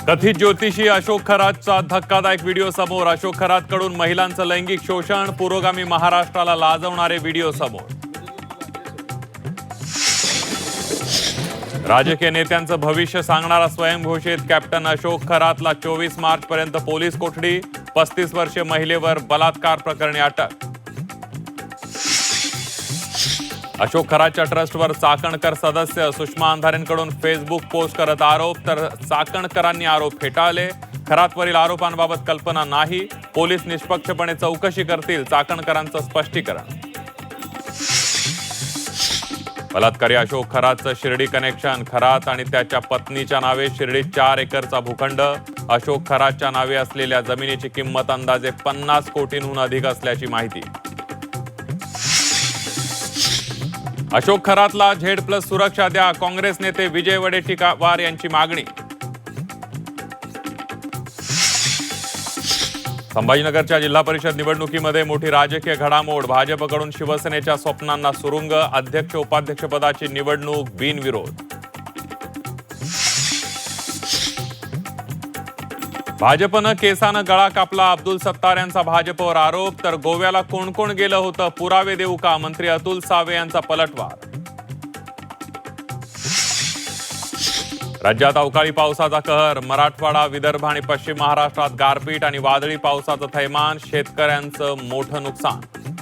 कथित ज्योतिषी अशोक खरातचा धक्कादायक व्हिडिओ समोर. अशोक खरातकडून महिलांचं लैंगिक शोषण. पुरोगामी महाराष्ट्राला लाजवणारे व्हिडिओ समोर. राजकीय नेत्यांचं भविष्य सांगणारा स्वयंघोषित कॅप्टन अशोक खरातला 24 मार्च पर्यंत पोलीस कोठडी. 35 वर्षीय महिलेवर बलात्कार प्रकरणी अटक. अशोक खरातच्या ट्रस्टवर चाकणकर सदस्य. सुषमा अंधारेंकडून फेसबुक पोस्ट करत आरोप, तर चाकणकरांनी आरोप फेटाळले. खरातवरील आरोपांबाबत कल्पना नाही. पोलीस निष्पक्षपणे चौकशी करतील, चाकणकरांचं स्पष्टीकरण. बलात्कारी अशोक खरातचं शिर्डी कनेक्शन. खरात आणि त्याच्या पत्नीच्या नावे शिर्डीत 4 एकरचा भूखंड. अशोक खरातच्या नावे असलेल्या जमिनीची किंमत अंदाजे 50 कोटींहून अधिक असल्याची माहिती. अशोक खरातला Z+ सुरक्षा द्या. काँग्रेस नेते विजय वडेट्टीवार यांची मागणी. संभाजीनगरच्या जिल्हा परिषद निवडणुकीमध्ये मोठी राजकीय घडामोड. भाजपकडून शिवसेनेच्या स्वप्नांना सुरुंग. अध्यक्ष उपाध्यक्षपदाची निवडणूक बिनविरोध. भाजपनं केसानं गळा कापला. अब्दुल सत्तार यांचा भाजपवर आरोप, तर गोव्याला कोण कोण गेलं होतं पुरावे देऊ का. मंत्री अतुल सावे यांचा पलटवार. राज्यात अवकाळी पावसाचा कहर. मराठवाडा, विदर्भ आणि पश्चिम महाराष्ट्रात गारपीट आणि वादळी पावसाचं थैमान. शेतकऱ्यांचं मोठं नुकसान.